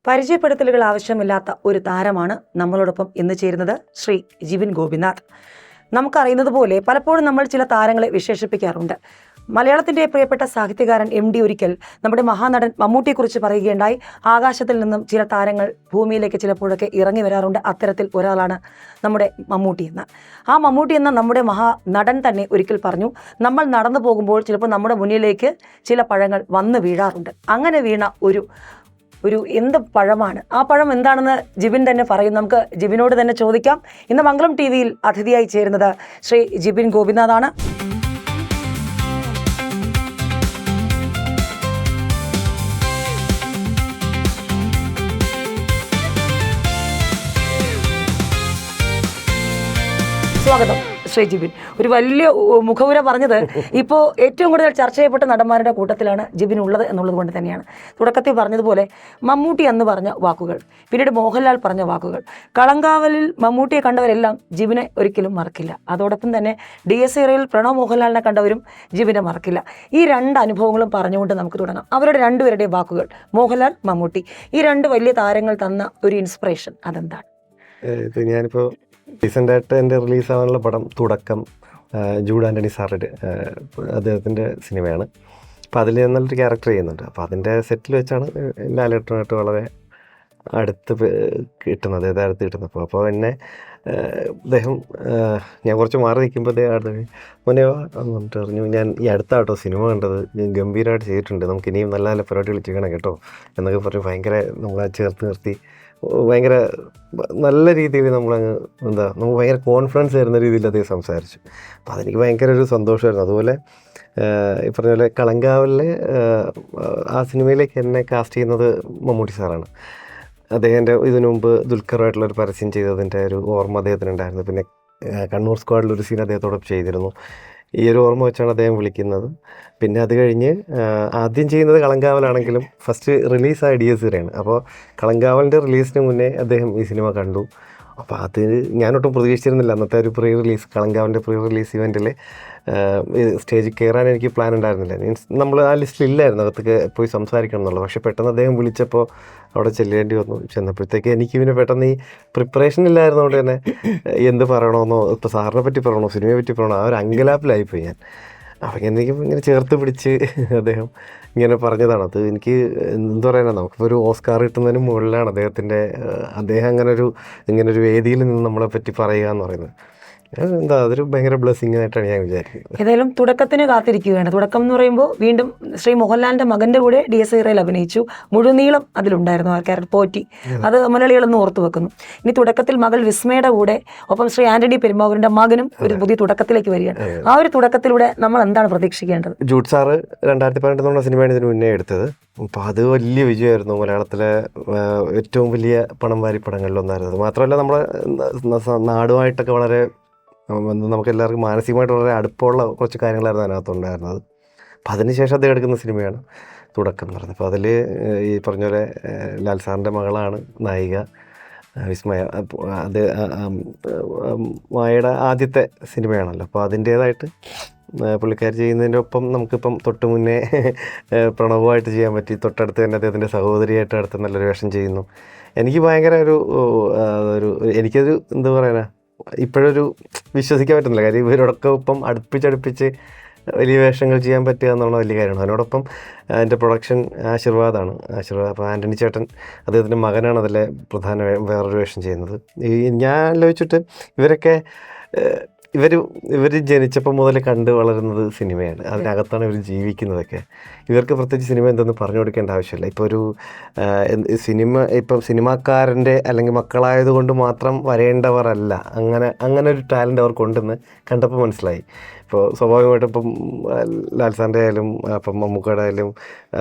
പരിചയപ്പെടുത്തലുകൾ ആവശ്യമില്ലാത്ത ഒരു താരമാണ് നമ്മളോടൊപ്പം ഇന്ന് ചേരുന്നത് ശ്രീ ജിബിൻ ഗോപിനാഥ്. നമുക്കറിയുന്നത് പോലെ പലപ്പോഴും നമ്മൾ ചില താരങ്ങളെ വിശേഷിപ്പിക്കാറുണ്ട്. മലയാളത്തിൻ്റെ പ്രിയപ്പെട്ട സാഹിത്യകാരൻ MD ഒരിക്കൽ നമ്മുടെ മഹാനടൻ മമ്മൂട്ടിയെക്കുറിച്ച് പറയുകയുണ്ടായി. ആകാശത്തിൽ നിന്നും ചില താരങ്ങൾ ഭൂമിയിലേക്ക് ചിലപ്പോഴൊക്കെ ഇറങ്ങി വരാറുണ്ട്. അത്തരത്തിൽ ഒരാളാണ് നമ്മുടെ മമ്മൂട്ടി എന്ന. ആ മമ്മൂട്ടി എന്ന നമ്മുടെ മഹാനടൻ തന്നെ ഒരിക്കൽ പറഞ്ഞു, നമ്മൾ നടന്നു പോകുമ്പോൾ ചിലപ്പോൾ നമ്മുടെ മുന്നിലേക്ക് ചില പഴങ്ങൾ വന്ന് വീഴാറുണ്ട്. അങ്ങനെ വീണ ഒരു എന്ത് പഴമാണ്, ആ പഴം എന്താണെന്ന് ജിബിൻ തന്നെ പറയും. നമുക്ക് ജിബിനോട് തന്നെ ചോദിക്കാം. ഇന്ന് മംഗളം TV-യിൽ അതിഥിയായി ചേരുന്നത് ശ്രീ ജിബിൻ ഗോപിനാഥാണ്. സ്വാഗതം ശ്രീ ജിബിൻ. ഒരു വലിയ മുഖവുര പറഞ്ഞത് ഇപ്പോൾ ഏറ്റവും കൂടുതൽ ചർച്ച ചെയ്യപ്പെട്ട നടന്മാരുടെ കൂട്ടത്തിലാണ് ജിബിൻ ഉള്ളത് എന്നുള്ളത് കൊണ്ട് തന്നെയാണ്. തുടക്കത്തിൽ പറഞ്ഞതുപോലെ മമ്മൂട്ടി അന്ന് പറഞ്ഞ വാക്കുകൾ, പിന്നീട് മോഹൻലാൽ പറഞ്ഞ വാക്കുകൾ, കളങ്കാവലിൽ മമ്മൂട്ടിയെ കണ്ടവരെല്ലാം ജിബിനെ ഒരിക്കലും മറക്കില്ല. അതോടൊപ്പം തന്നെ DSIRയിൽ പ്രണവ് മോഹൻലാലിനെ കണ്ടവരും ജിബിനെ മറക്കില്ല. ഈ രണ്ട് അനുഭവങ്ങളും പറഞ്ഞുകൊണ്ട് നമുക്ക് തുടങ്ങാം. അവരുടെ രണ്ടുപേരുടെയും വാക്കുകൾ, മോഹൻലാൽ, മമ്മൂട്ടി, ഈ രണ്ട് വലിയ താരങ്ങൾ തന്ന ഒരു ഇൻസ്പിറേഷൻ അതെന്താണ്? ഞാനിപ്പോൾ റീസെൻ്റായിട്ട് എൻ്റെ റിലീസാവാനുള്ള പടം തുടക്കം, ജൂഡ് ആൻ്റണി സാറുടെ അദ്ദേഹത്തിൻ്റെ സിനിമയാണ്. അപ്പോൾ അതിൽ നല്ലൊരു ക്യാരക്ടർ ചെയ്യുന്നുണ്ട്. അപ്പോൾ അതിൻ്റെ സെറ്റിൽ വെച്ചാണ് ലാലേട്ടനായിട്ട് വളരെ അടുത്ത് കിട്ടുന്നത്, അടുത്ത് കിട്ടുന്നത്. അപ്പോൾ എന്നെ അദ്ദേഹം, ഞാൻ കുറച്ച് മാറി നിൽക്കുമ്പോൾ അദ്ദേഹം മുന്നേ വന്നിട്ട് പറഞ്ഞു, ഞാൻ ഈ അടുത്താട്ടോ സിനിമ കണ്ടത്, ഞാൻ ഗംഭീരമായിട്ട് ചെയ്തിട്ടുണ്ട്, നമുക്ക് ഇനിയും നല്ല നല്ല പരിപാടികൾ ചെയ്യണം കേട്ടോ എന്നൊക്കെ പറഞ്ഞ് ഭയങ്കര നമ്മളെ ചേർത്ത് നിർത്തി ഭയങ്കര നല്ല രീതിയിൽ നമ്മളങ്ങ് നമുക്ക് ഭയങ്കര കോൺഫിഡൻസ് തരുന്ന രീതിയിൽ അദ്ദേഹം സംസാരിച്ചു. അപ്പോൾ അതെനിക്ക് ഭയങ്കര ഒരു സന്തോഷമായിരുന്നു. അതുപോലെ ഈ പറഞ്ഞ പോലെ കളങ്കാവലിലെ ആ സിനിമയിലേക്ക് എന്നെ കാസ്റ്റ് ചെയ്യുന്നത് മമ്മൂട്ടി സാറാണ്. അദ്ദേഹത്തിൻ്റെ ഇതിനു മുമ്പ് ദുൽഖറുമായിട്ടുള്ളൊരു പരസ്യം ചെയ്തതിൻ്റെ ഒരു ഓർമ്മ അദ്ദേഹത്തിനുണ്ടായിരുന്നു. പിന്നെ കണ്ണൂർ സ്ക്വാഡിലൊരു സീൻ അദ്ദേഹത്തോടൊപ്പം ചെയ്തിരുന്നു. ഈ ഒരു ഓർമ്മ വെച്ചാണ് അദ്ദേഹം വിളിക്കുന്നത്. പിന്നെ അത് കഴിഞ്ഞ് ആദ്യം ചെയ്യുന്നത് കളങ്കാവലാണെങ്കിലും ഫസ്റ്റ് റിലീസായ DSIRയാണ്. അപ്പോൾ കളങ്കാവലിൻ്റെ റിലീസിന് മുന്നേ അദ്ദേഹം ഈ സിനിമ കണ്ടു. അപ്പോൾ അത് ഞാനൊട്ടും പ്രതീക്ഷിച്ചിരുന്നില്ല. അന്നത്തെ ഒരു കളങ്കാവിൻ്റെ പ്രീ റിലീസ് ഇവൻറ്റിൽ സ്റ്റേജിൽ കയറാൻ എനിക്ക് പ്ലാൻ ഉണ്ടായിരുന്നില്ല. മീൻസ് നമ്മൾ ആ ലിസ്റ്റിലില്ലായിരുന്നു അകത്തേക്ക് പോയി സംസാരിക്കണം എന്നുള്ളത്. പക്ഷേ പെട്ടെന്ന് അദ്ദേഹം വിളിച്ചപ്പോൾ അവിടെ ചെല്ലേണ്ടി വന്നു. ചെന്നപ്പോഴത്തേക്ക് എനിക്ക് പിന്നെ പെട്ടെന്ന് ഈ പ്രിപ്പറേഷൻ ഇല്ലായിരുന്നതുകൊണ്ട് തന്നെ എന്ത് പറയണമെന്നോ, ഇപ്പോൾ സാറിനെ പറ്റി പറയണോ, സിനിമയെ പറ്റി പറയണോ, ആ ഒരു അങ്കലാപ്പിലായിപ്പോയി ഞാൻ. അപ്പം ഇങ്ങനെ ചേർത്ത് പിടിച്ച് അദ്ദേഹം ഇങ്ങനെ പറഞ്ഞതാണ്. അത് എനിക്ക് എന്താ പറയാനാ, നമുക്കിപ്പോൾ ഒരു ഓസ്കാർ കിട്ടുന്നതിന് മുകളിലാണ് അദ്ദേഹം ഇങ്ങനൊരു വേദിയിൽ നിന്ന് നമ്മളെ പറ്റി പറയുക എന്ന് പറയുന്നത്. അതൊരു ഭയങ്കര ബ്ലെസ്സിങ് ആയിട്ടാണ് ഞാൻ വിചാരിക്കുന്നത്. ഏതായാലും തുടക്കത്തിന് കാത്തിരിക്കുകയാണ്. തുടക്കം എന്ന് പറയുമ്പോൾ വീണ്ടും ശ്രീ മോഹൻലാലിൻ്റെ മകൻ്റെ കൂടെ DSIRയിൽ അഭിനയിച്ചു. മുഴുനീളം അതിലുണ്ടായിരുന്നു ആ ക്യാരക്ടർ പോറ്റി. അത് മലയാളികളൊന്നും ഓർത്തു വെക്കുന്നു. ഇനി തുടക്കത്തിൽ മകൾ വിസ്മയുടെ കൂടെ ഒപ്പം ശ്രീ ആന്റണി പെരുമ്പാവൂരിൻ്റെ മകനും ഒരു പുതിയ തുടക്കത്തിലേക്ക് വരികയാണ്. ആ ഒരു തുടക്കത്തിലൂടെ നമ്മൾ എന്താണ് പ്രതീക്ഷിക്കേണ്ടത്? ജൂഡ് സാറ് 2018 സിനിമയാണ് ഇതിന് മുന്നേ എടുത്തത്. അപ്പോൾ അത് വലിയ വിജയമായിരുന്നു. മലയാളത്തിലെ ഏറ്റവും വലിയ പണം വാരി പടങ്ങളിലൊന്നായിരുന്നു. അത് മാത്രമല്ല നമ്മളെ നാടുമായിട്ടൊക്കെ വളരെ നമുക്ക് എല്ലാവർക്കും മാനസികമായിട്ട് വളരെ അടുപ്പമുള്ള കുറച്ച് കാര്യങ്ങളായിരുന്നു അതിനകത്തുണ്ടായിരുന്നത്. അപ്പം അതിനുശേഷം അദ്ദേഹം എടുക്കുന്ന സിനിമയാണ് തുടക്കം എന്ന് പറയുന്നത്. അപ്പോൾ അതിൽ ഈ പറഞ്ഞ പോലെ ലാൽ സാറിൻ്റെ മകളാണ് നായിക വിസ്മയ. അത് മായയുടെ ആദ്യത്തെ സിനിമയാണല്ലോ. അപ്പോൾ അതിൻ്റേതായിട്ട് പുള്ളിക്കാരി ചെയ്യുന്നതിൻ്റെ ഒപ്പം നമുക്കിപ്പം തൊട്ട് മുന്നേ പ്രണവുമായിട്ട് ചെയ്യാൻ പറ്റി. തൊട്ടടുത്ത് തന്നെ അദ്ദേഹത്തിൻ്റെ സഹോദരിയായിട്ട് അടുത്ത് നല്ലൊരു വേഷം ചെയ്യുന്നു. എനിക്ക് ഭയങ്കര എനിക്കൊരു എന്താ പറയാനാ, ഇപ്പോഴൊരു വിശ്വസിക്കാൻ പറ്റുന്നില്ല. കാര്യം ഇവരോടൊക്കെ ഒപ്പം അടുപ്പിച്ച് വലിയ വേഷങ്ങൾ ചെയ്യാൻ പറ്റുക എന്നുള്ള വലിയ കാര്യമാണ്. അതിനോടൊപ്പം എൻ്റെ പ്രൊഡക്ഷൻ ആശീർവാദാണ്. അപ്പോൾ ആൻ്റണി ചേട്ടൻ, അദ്ദേഹത്തിൻ്റെ മകനാണ് അതിലെ പ്രധാന വേറൊരു വേഷം ചെയ്യുന്നത്. ഞാൻ ആലോചിച്ചിട്ട് ഇവർ ജനിച്ചപ്പോൾ മുതൽ കണ്ട് വളരുന്നത് സിനിമയാണ്. അതിനകത്താണ് ഇവർ ജീവിക്കുന്നതൊക്കെ. ഇവർക്ക് പ്രത്യേകിച്ച് സിനിമ എന്തെന്ന് പറഞ്ഞു കൊടുക്കേണ്ട ആവശ്യമില്ല. ഇപ്പോൾ ഇപ്പം സിനിമാക്കാരൻ്റെ അല്ലെങ്കിൽ മക്കളായതുകൊണ്ട് മാത്രം വരേണ്ടവരല്ല. അങ്ങനെ ഒരു ടാലൻ്റ് അവർക്കുണ്ടെന്ന് കണ്ടപ്പോൾ മനസ്സിലായി. ഇപ്പോൾ സ്വാഭാവികമായിട്ടും ഇപ്പം ലാൽ സാറിൻ്റെ ആയാലും അപ്പം മമ്മൂക്കയുടെ ആയാലും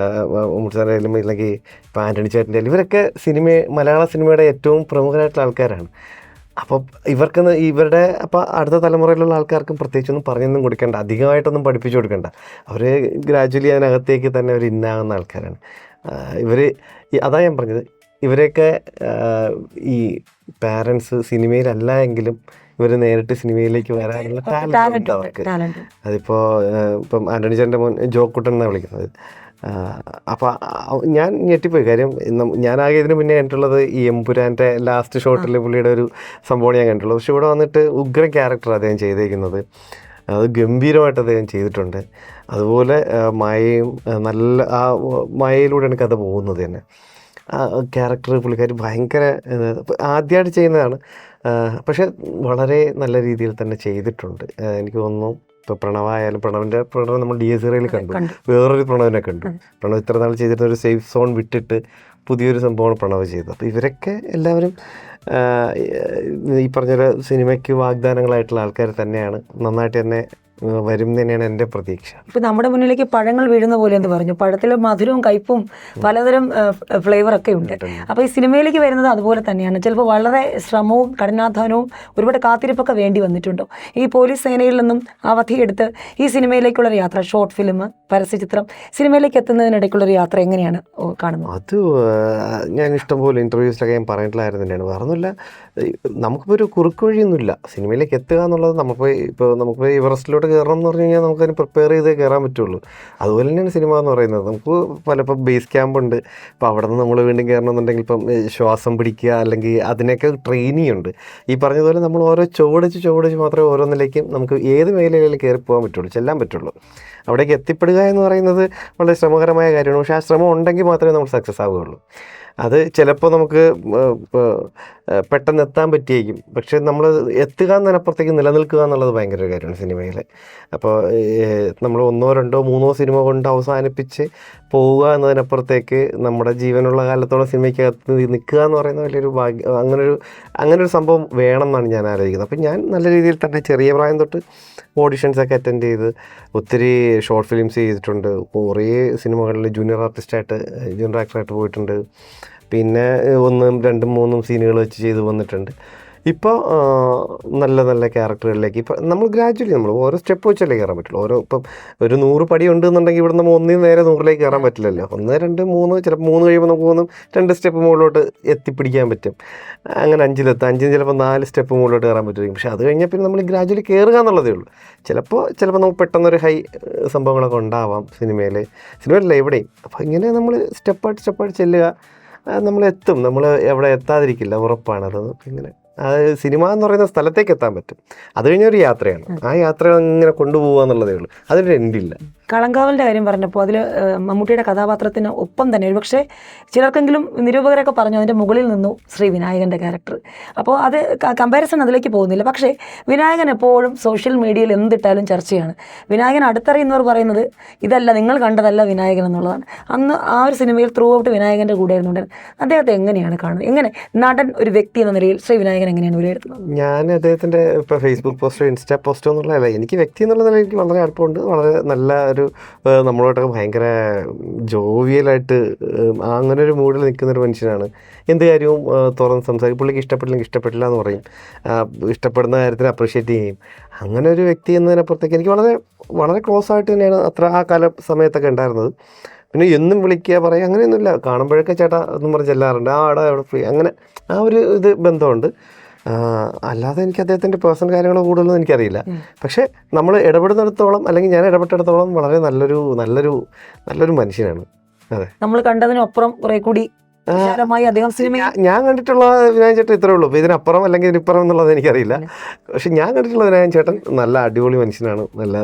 മമ്മൂട്ടി ആയാലും ഇല്ലെങ്കിൽ ഇപ്പം ആൻ്റണി ചേട്ടൻ്റെ ആയാലും ഇവരൊക്കെ മലയാള സിനിമയുടെ ഏറ്റവും പ്രമുഖരായിട്ടുള്ള ആൾക്കാരാണ്. അപ്പോൾ ഇവരുടെ അപ്പോൾ അടുത്ത തലമുറയിലുള്ള ആൾക്കാർക്കും പ്രത്യേകിച്ചൊന്നും പറഞ്ഞൊന്നും കൊടുക്കേണ്ട, അധികമായിട്ടൊന്നും പഠിപ്പിച്ചു കൊടുക്കേണ്ട. അവർ ഗ്രാജ്വലി അതിനകത്തേക്ക് തന്നെ അവർ ഇന്നാകുന്ന ആൾക്കാരാണ്. അതാ ഞാൻ പറഞ്ഞത്, ഇവരെയൊക്കെ ഈ പാരൻസ് സിനിമയിലല്ല എങ്കിലും ഇവർ നേരിട്ട് സിനിമയിലേക്ക് വരാനുള്ള ടാലൻറ്റ് അവർക്ക്. അതിപ്പോൾ ഇപ്പം ആൻ്റണി ചേട്ടൻ്റെ മോൻ ജോക്കുട്ടൻ എന്നാണ് വിളിക്കുന്നത്. അപ്പോൾ ഞാൻ ഞെട്ടിപ്പോയി. കാര്യം ഞാനാകെ ഇതിന് മുന്നേ കണ്ടിട്ടുള്ളത് ഈ എമ്പുരാൻ്റെ ലാസ്റ്റ് ഷോട്ടിൽ പുള്ളിയുടെ ഒരു സംഭവമാണ് ഞാൻ കണ്ടിട്ടുള്ളത്. പക്ഷെ ഇവിടെ വന്നിട്ട് ഉഗ്രൻ ക്യാരക്ടർ അദ്ദേഹം ചെയ്തേക്കുന്നത്, അത് ഗംഭീരമായിട്ട് അദ്ദേഹം ചെയ്തിട്ടുണ്ട്. അതുപോലെ മായയും നല്ല ആ മായയിലൂടെയാണ് കഥ പോകുന്നത് തന്നെ. ആ ക്യാരക്ടർ പുള്ളിക്കാരി ഭയങ്കര ആദ്യമായിട്ട് ചെയ്യുന്നതാണ്, പക്ഷെ വളരെ നല്ല രീതിയിൽ തന്നെ ചെയ്തിട്ടുണ്ട്. എനിക്ക് തോന്നുന്നു ഇപ്പോൾ പ്രണവായാലും പ്രണവ് നമ്മൾ DSRയിൽ കണ്ടു, വേറൊരു പ്രണവിനെ കണ്ടു. പ്രണവ് ഇത്ര നാൾ ചെയ്തിരുന്ന ഒരു സേഫ് സോൺ വിട്ടിട്ട് പുതിയൊരു സംഭവമാണ് പ്രണവ് ചെയ്തത്. അപ്പോൾ ഇവരൊക്കെ എല്ലാവരും ഈ പറഞ്ഞൊരു സിനിമയ്ക്ക് വാഗ്ദാനങ്ങളായിട്ടുള്ള ആൾക്കാർ തന്നെയാണ്. നന്നായിട്ട് തന്നെ വരും തന്നെയാണ് എൻ്റെ പ്രതീക്ഷ. ഇപ്പം നമ്മുടെ മുന്നിലേക്ക് പഴങ്ങൾ വീഴുന്ന പോലെ എന്ന് പറഞ്ഞു, പഴത്തിൽ മധുരവും കയ്പും പലതരം ഫ്ലേവറൊക്കെ ഉണ്ട്. അപ്പോൾ ഈ സിനിമയിലേക്ക് വരുന്നത് അതുപോലെ തന്നെയാണ്. ചിലപ്പോൾ വളരെ ശ്രമവും കഠിനാധ്വാനവും ഒരുപാട് കാത്തിരിപ്പൊക്കെ വേണ്ടി വന്നിട്ടുണ്ടോ? ഈ പോലീസ് സേനയിൽ നിന്നും അവധിയെടുത്ത് ഈ സിനിമയിലേക്കുള്ളൊരു യാത്ര, ഷോർട്ട് ഫിലിം, പരസ്യചിത്രം, സിനിമയിലേക്ക് എത്തുന്നതിനിടയ്ക്കുള്ളൊരു യാത്ര എങ്ങനെയാണ് കാണുന്നത്? അത് ഞാൻ ഇഷ്ടംപോലെ ഇൻ്റർവ്യൂസിലൊക്കെ ഞാൻ പറഞ്ഞിട്ടുള്ളായിരുന്നു തന്നെയാണ്. വേറൊന്നുമില്ല, നമുക്കിപ്പോൾ ഒരു കുറുക്ക് വഴിയൊന്നുമില്ല സിനിമയിലേക്ക് എത്തുക എന്നുള്ളത്. നമുക്ക് എവറസ്റ്റിലോട്ട് കയറണം എന്ന് പറഞ്ഞു കഴിഞ്ഞാൽ നമുക്കതിന് പ്രിപ്പയർ ചെയ്തേ കയറാൻ പറ്റുള്ളൂ. അതുപോലെ തന്നെയാണ് സിനിമ എന്ന് പറയുന്നത്. നമുക്ക് പലപ്പോൾ ബേസ് ക്യാമ്പുണ്ട്, ഇപ്പോൾ അവിടെ നിന്ന് നമ്മൾ വീണ്ടും കയറണമെന്നുണ്ടെങ്കിൽ ഇപ്പം ശ്വാസം പിടിക്കുക, അല്ലെങ്കിൽ അതിനൊക്കെ ട്രെയിനിങ് ഉണ്ട്. ഈ പറഞ്ഞതുപോലെ നമ്മൾ ഓരോ ചുവടിച്ച് മാത്രമേ ഓരോന്നിലേക്കും നമുക്ക് ഏത് മേഖലയിലും കയറി പോകാൻ പറ്റുള്ളൂ, ചെല്ലാൻ പറ്റുള്ളൂ. അവിടേക്ക് എത്തിപ്പെടുക എന്ന് പറയുന്നത് വളരെ ശ്രമകരമായ കാര്യമാണ്. പക്ഷേ ആ ശ്രമം ഉണ്ടെങ്കിൽ മാത്രമേ നമ്മൾ സക്സസ് ആവുകയുള്ളൂ. അത് ചിലപ്പോൾ നമുക്ക് പെട്ടെന്ന് എത്താൻ പറ്റിയേക്കും, പക്ഷേ നമ്മൾ എത്തുക എന്നതിനപ്പുറത്തേക്ക് നിലനിൽക്കുക എന്നുള്ളത് ഭയങ്കര ഒരു കാര്യമാണ് സിനിമയിൽ. അപ്പോൾ നമ്മൾ 1, 2, 3 സിനിമ കൊണ്ട് അവസാനിപ്പിച്ച് പോവുക എന്നതിനപ്പുറത്തേക്ക് നമ്മുടെ ജീവനുള്ള കാലത്തോളം സിനിമയ്ക്കകത്ത് നിൽക്കുക എന്ന് പറയുന്ന വലിയൊരു ഭാഗ്യം, അങ്ങനൊരു സംഭവം വേണം എന്നാണ് ഞാൻ ആലോചിക്കുന്നത്. അപ്പം ഞാൻ നല്ല രീതിയിൽ തന്നെ ചെറിയ പ്രായം തൊട്ട് ഓഡിഷൻസൊക്കെ അറ്റൻഡ് ചെയ്ത് ഒത്തിരി ഷോർട്ട് ഫിലിംസ് ചെയ്തിട്ടുണ്ട്. കുറേ സിനിമകളിൽ ജൂനിയർ ആക്ടറായിട്ട് പോയിട്ടുണ്ട്. പിന്നെ 1, 2, 3 സീനുകൾ വെച്ച് ചെയ്ത് വന്നിട്ടുണ്ട്. ഇപ്പോൾ നല്ല ക്യാരക്ടറുകളിലേക്ക് ഇപ്പം നമ്മൾ ഗ്രാജുവലി നമ്മൾ ഓരോ സ്റ്റെപ്പ് വെച്ചല്ലേ കയറാൻ പറ്റുള്ളൂ. ഇപ്പം ഒരു 100 പടി ഉണ്ടെന്നുണ്ടെങ്കിൽ ഇവിടെ നമ്മൾ 1 നേരെ 100ലേക്ക് കയറാൻ പറ്റില്ലല്ലോ. 1, 2, 3 ചിലപ്പോൾ 3 കഴിയുമ്പോൾ നമുക്ക് 2 സ്റ്റെപ്പ് മുകളിലോട്ട് എത്തിപ്പിടിക്കാൻ പറ്റും. അങ്ങനെ 5 ചിലപ്പോൾ 4 സ്റ്റെപ്പ് മുകളിലോട്ട് കയറാൻ പറ്റുമായിരിക്കും. പക്ഷേ അത് കഴിഞ്ഞാൽ പിന്നെ നമ്മൾ ഗ്രാജുവലി കയറുക എന്നുള്ളതേ ഉള്ളൂ. ചിലപ്പോൾ നമുക്ക് പെട്ടെന്നൊരു ഹൈ സംഭവങ്ങളൊക്കെ ഉണ്ടാവാം സിനിമയിലല്ല എവിടെയും. അപ്പോൾ ഇങ്ങനെ നമ്മൾ സ്റ്റെപ്പായിട്ട് ചെല്ലുക, നമ്മളെത്തും. നമ്മൾ എവിടെ എത്താതിരിക്കില്ല, ഉറപ്പാണ്. ഇങ്ങനെ സിനിമ എന്ന് പറയുന്ന സ്ഥലത്തേക്ക് എത്താൻ പറ്റും. അത് കഴിഞ്ഞൊരു യാത്രയാണ്. ആ യാത്ര ഇങ്ങനെ കൊണ്ടുപോകുക എന്നുള്ളതേ ഉള്ളൂ, അതിനൊരു എൻഡില്ല. കളങ്കാവലിൻ്റെ കാര്യം പറഞ്ഞപ്പോൾ അതിൽ മമ്മൂട്ടിയുടെ കഥാപാത്രത്തിന് ഒപ്പം തന്നെ ഒരുപക്ഷെ ചിലർക്കെങ്കിലും നിരൂപകരൊക്കെ പറഞ്ഞു അതിൻ്റെ മുകളിൽ നിന്നു ശ്രീ വിനായകൻ്റെ ക്യാരക്ടർ. അപ്പോൾ അത് കമ്പാരിസൺ അതിലേക്ക് പോകുന്നില്ല. പക്ഷേ വിനായകൻ എപ്പോഴും സോഷ്യൽ മീഡിയയിൽ എന്തിട്ടാലും ചർച്ചയാണ്. വിനായകൻ അടുത്തറിയുന്നവർ പറയുന്നത് ഇതല്ല, നിങ്ങൾ കണ്ടതല്ല വിനായകൻ എന്നുള്ളതാണ്. അന്ന് ആ ഒരു സിനിമയിൽ ത്രൂ ഔട്ട് വിനായകൻ്റെ കൂടെ ആയിരുന്നുണ്ടായിരുന്നു. അദ്ദേഹത്തെ എങ്ങനെയാണ് കാണുന്നത്? എങ്ങനെ നടൻ, ഒരു വ്യക്തി എന്ന നിലയിൽ ശ്രീ വിനായകൻ എങ്ങനെയാണ് വിലയിരുത്തുന്നത്? ഞാൻ അദ്ദേഹത്തിൻ്റെ ഇപ്പോൾ ഫേസ്ബുക്ക് പോസ്റ്റോ ഇൻസ്റ്റാ പോസ്റ്റോ എന്നുള്ളതല്ല, എനിക്ക് വ്യക്തി എന്നുള്ള നിലയിൽ വളരെ അടുപ്പമുണ്ട്. വളരെ നല്ല നമ്മളോട്ടൊക്കെ ഭയങ്കര ജോവിയലായിട്ട് അങ്ങനെ ഒരു മൂഡിൽ നിൽക്കുന്നൊരു മനുഷ്യനാണ്. എന്ത് കാര്യവും തുറന്ന് സംസാരിക്കും. പുള്ളിക്ക് ഇഷ്ടപ്പെട്ടില്ല എന്ന് പറയും, ഇഷ്ടപ്പെടുന്ന കാര്യത്തിന് അപ്രീഷിയേറ്റ് ചെയ്യും. അങ്ങനെ ഒരു വ്യക്തി എന്നതിനപ്പുറത്തേക്ക് എനിക്ക് വളരെ ക്ലോസ് ആയിട്ട് തന്നെയാണ് ആ സമയത്തൊക്കെ ഉണ്ടായിരുന്നത്. പിന്നെ എന്നും വിളിക്കുക പറയുക അങ്ങനെയൊന്നുമില്ല. കാണുമ്പോഴൊക്കെ ചേട്ടാ എന്നും പറഞ്ഞ് ചെല്ലാറുണ്ട്, എവിടെ ഫ്രീ, അങ്ങനെ ആ ഒരു ബന്ധമുണ്ട്. അല്ലാതെ എനിക്ക് അദ്ദേഹത്തിൻ്റെ പേഴ്സണൽ കാര്യങ്ങൾ കൂടുതലൊന്നും എനിക്കറിയില്ല. പക്ഷേ നമ്മൾ ഇടപെടുന്നിടത്തോളം, അല്ലെങ്കിൽ ഞാൻ ഇടപെട്ടിടത്തോളം വളരെ നല്ലൊരു മനുഷ്യനാണ്. അതെ, നമ്മൾ കണ്ടതിനപ്പുറം കുറെ കൂടി ഞാൻ കണ്ടിട്ടുള്ള വിനായകൻ ചേട്ടൻ ഇത്രേ ഉള്ളൂ. അപ്പോൾ ഇതിനപ്പുറം അല്ലെങ്കിൽ ഇതിനിപ്പുറം എന്നുള്ളത് എനിക്കറിയില്ല. പക്ഷെ ഞാൻ കണ്ടിട്ടുള്ള വിനായകൻ ചേട്ടൻ നല്ല അടിപൊളി മനുഷ്യനാണ്,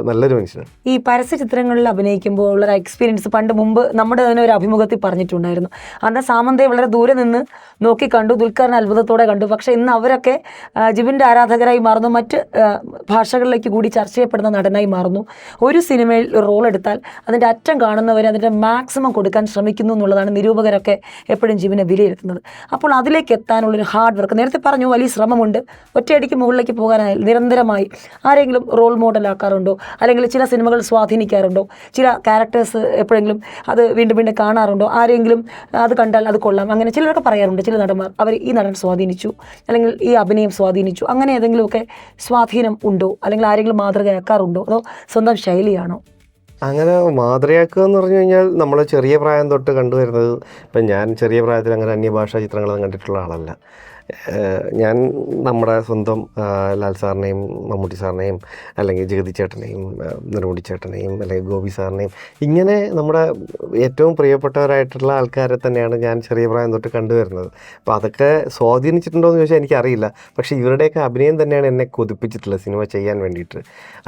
നല്ലൊരു മനുഷ്യനാണ്. ഈ പരസ്യ ചിത്രങ്ങളിൽ അഭിനയിക്കുമ്പോൾ ഉള്ള എക്സ്പീരിയൻസ് മുമ്പ് നമ്മുടെ തന്നെ ഒരു അഭിമുഖത്തിൽ പറഞ്ഞിട്ടുണ്ടായിരുന്നു. അന്ന് സാമന്തയെ വളരെ ദൂരെ നിന്ന് നോക്കി കണ്ടു, ദുൽഖറിനെ അത്ഭുതത്തോടെ കണ്ടു. പക്ഷേ ഇന്ന് അവരൊക്കെ ജിബിൻ്റെ ആരാധകരായി മാറുന്നു, മറ്റ് ഭാഷകളിലേക്ക് കൂടി ചർച്ച ചെയ്യപ്പെടുന്ന നടനായി മാറുന്നു. ഒരു സിനിമയിൽ റോൾ എടുത്താൽ അതിൻ്റെ അറ്റം കാണുന്നവരെ അതിൻ്റെ മാക്സിമം കൊടുക്കാൻ ശ്രമിക്കുന്നു എന്നുള്ളതാണ് നിരൂപകരൊക്കെ എപ്പോഴും ജിബിനെ വിലയിരുത്തുന്നത്. അപ്പോൾ അതിലേക്ക് എത്താനുള്ളൊരു ഹാർഡ് വർക്ക്, നേരത്തെ പറഞ്ഞു വലിയ ശ്രമമുണ്ട്, ഒറ്റയടിക്ക് മുകളിലേക്ക് പോകാനായി നിരന്തരമായി ആരെങ്കിലും റോൾ മോഡലാക്കാറുണ്ടോ, അല്ലെങ്കിൽ ചില സിനിമകൾ സ്വാധീനിക്കാറുണ്ടോ, ചില ക്യാരക്ടേഴ്സ് എപ്പോഴെങ്കിലും അത് വീണ്ടും കാണാറുണ്ടോ, ആരെങ്കിലും അത് കണ്ടാൽ അത് കൊള്ളാം, അങ്ങനെ ചിലരൊക്കെ പറയാറുണ്ട്. ചില നടന്മാർ അവർ ഈ നടൻ സ്വാധീനിച്ചു, അല്ലെങ്കിൽ ഈ അഭിനയം സ്വാധീനിച്ചു, അങ്ങനെ ഏതെങ്കിലുമൊക്കെ സ്വാധീനം ഉണ്ടോ, അല്ലെങ്കിൽ ആരെങ്കിലും മാതൃകയാക്കാറുണ്ടോ, അതോ സ്വന്തം ശൈലിയാണോ? അങ്ങനെ മാതൃകയാക്കുക എന്ന് പറഞ്ഞു കഴിഞ്ഞാൽ നമ്മൾ ചെറിയ പ്രായം തൊട്ട് കണ്ടുവരുന്നത്, ഇപ്പം ഞാൻ ചെറിയ പ്രായത്തിൽ അങ്ങനെ അന്യഭാഷാ ചിത്രങ്ങളൊന്നും കണ്ടിട്ടുള്ള ആളല്ല. ഞാൻ നമ്മുടെ സ്വന്തം ലാൽ സാറിനെയും മമ്മൂട്ടി സാറിനെയും അല്ലെങ്കിൽ ജഗതി ചേട്ടനെയും നെടുമുടി ചേട്ടനെയും അല്ലെങ്കിൽ ഗോപി സാറിനെയും ഇങ്ങനെ നമ്മുടെ ഏറ്റവും പ്രിയപ്പെട്ടവരായിട്ടുള്ള ആൾക്കാരെ തന്നെയാണ് ഞാൻ ചെറിയ പ്രായം തൊട്ട് കണ്ടുവരുന്നത്. അപ്പോൾ അതൊക്കെ സ്വാധീനിച്ചിട്ടുണ്ടോ എന്ന് ചോദിച്ചാൽ എനിക്കറിയില്ല. പക്ഷേ ഇവരുടെയൊക്കെ അഭിനയം തന്നെയാണ് എന്നെ കൊതിപ്പിച്ചിട്ടുള്ളത് സിനിമ ചെയ്യാൻ വേണ്ടിയിട്ട്.